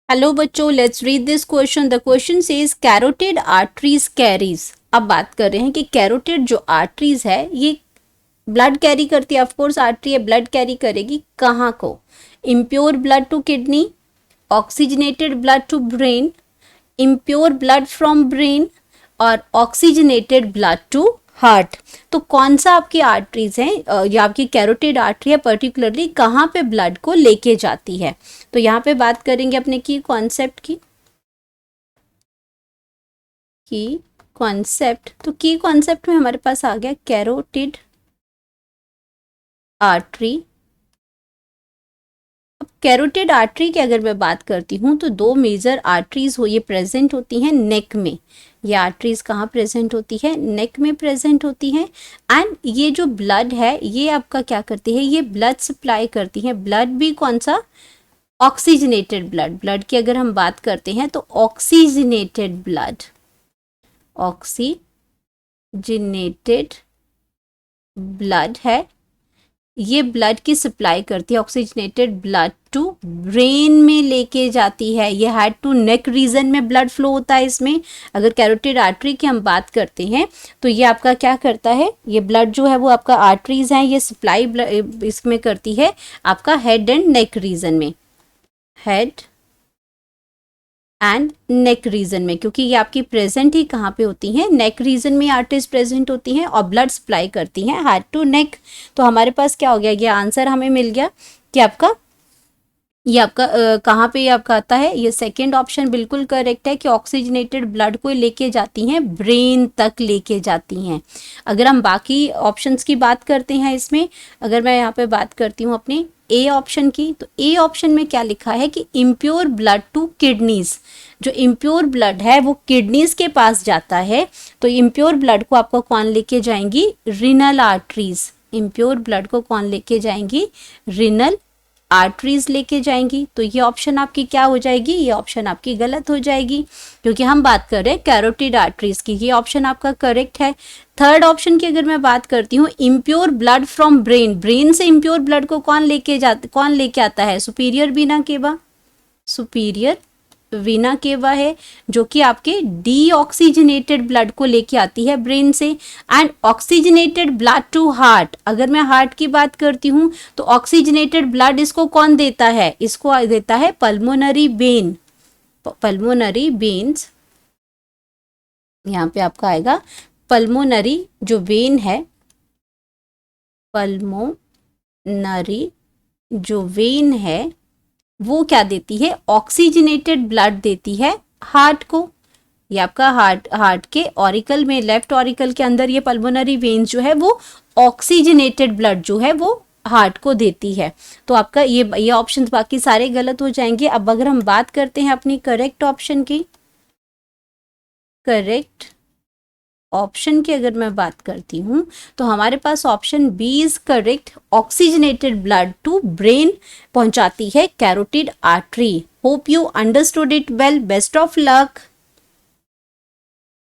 Hello बच्चों, let's read this question. The question says carotid arteries carries. अब बात कर रहे हैं कि कैरोटिड जो आर्टरीज है ये ब्लड कैरी करती है। ऑफ कोर्स आर्टरी है, ब्लड कैरी करेगी कहाँ को? Impure blood to kidney, oxygenated blood to brain, impure blood from brain और ऑक्सीजनेटेड ब्लड टू हार्ट। तो कौन सा आपकी आर्टरीज है या आपकी कैरोटिड आर्टरी है, पर्टिकुलरली कहाँ पे ब्लड को लेके जाती है? तो यहाँ पे बात करेंगे अपने की कॉन्सेप्ट की कॉन्सेप्ट। तो की कॉन्सेप्ट में हमारे पास आ गया कैरोटिड आर्टरी। अब कैरोटिड आर्टरी की अगर मैं बात करती हूँ तो दो मेजर आर्टरीज ये प्रेजेंट होती हैं नेक में। ये आर्टरीज कहाँ प्रेजेंट होती है? नेक में प्रेजेंट होती हैं। एंड ये जो ब्लड है ये आपका क्या करती है? ये ब्लड सप्लाई करती है। ब्लड भी कौन सा? Oxygenated blood. ब्लड की अगर हम बात करते हैं तो ऑक्सीजनेटेड ब्लड, ऑक्सीजनेटेड ब्लड है, ये ब्लड की सप्लाई करती है। ऑक्सीजनेटेड ब्लड टू ब्रेन में लेके जाती है। ये हेड टू नेक रीजन में ब्लड फ्लो होता है इसमें। अगर कैरोटिड आर्टरी की हम बात करते हैं तो ये आपका क्या करता है? ये ब्लड जो है वो आपका आर्टरीज हैं, ये सप्लाई इसमें करती है आपका हेड एंड नेक रीजन में, हेड एंड नेक रीजन में, क्योंकि ये आपकी प्रेजेंट ही कहाँ पे होती हैं? नेक रीजन में आर्टरीज प्रेजेंट होती हैं और ब्लड सप्लाई करती हैं हेड टू नेक। तो हमारे पास क्या हो गया? ये आंसर हमें मिल गया कि आपका ये आपका कहाँ पे ये आपका आता है? ये सेकंड ऑप्शन बिल्कुल करेक्ट है कि ऑक्सीजनेटेड ब्लड को लेके जाती हैं, ब्रेन तक लेके जाती हैं। अगर हम बाकी ऑप्शंस की बात करते हैं इसमें, अगर मैं यहाँ पे बात करती हूँ अपने ए ऑप्शन की, तो ए ऑप्शन में क्या लिखा है कि इम्प्योर ब्लड टू किडनीज। जो इम्प्योर ब्लड है वो किडनीज के पास जाता है। तो इम्प्योर ब्लड को आपको कौन लेके जाएंगी? Renal arteries. इम्प्योर ब्लड को कौन लेके जाएंगी? रीनल आर्टरीज लेके जाएंगी। तो ये ऑप्शन आपकी क्या हो जाएगी? ये ऑप्शन आपकी गलत हो जाएगी, क्योंकि हम बात कर रहे हैं कैरोटिड आर्टरीज की। ये ऑप्शन आपका करेक्ट है। थर्ड ऑप्शन की अगर मैं बात करती हूँ, impure blood from brain. Brain से इम्प्योर ब्लड को कौन लेके आता है? सुपीरियर वीना केवा, सुपीरियर वीना केवा है, जो कि आपके डीऑक्सीजनेटेड ब्लड को लेके आती है ब्रेन से। And oxygenated blood to heart. अगर मैं हार्ट की बात करती हूँ तो ऑक्सीजनेटेड ब्लड इसको कौन देता है? इसको देता है पल्मोनरी वेन। पल्मोनरी वेन्स, यहाँ पे आपका आएगा पल्मोनरी जो वेन है, पल्मोनरी जो वेन है वो क्या देती है? ऑक्सीजनेटेड ब्लड देती है हार्ट को। ये आपका हार्ट के ऑरिकल में, लेफ्ट ऑरिकल के अंदर ये पल्मोनरी वेन्स जो है वो ऑक्सीजनेटेड ब्लड जो है वो हार्ट को देती है। तो आपका ये ऑप्शन बाकी सारे गलत हो जाएंगे। अब अगर हम बात करते हैं अपनी करेक्ट ऑप्शन की, करेक्ट ऑप्शन की अगर मैं बात करती हूँ तो हमारे पास option B is correct. Oxygenated blood to brain पहुंचाती है carotid artery. Hope you understood it well. Best of luck.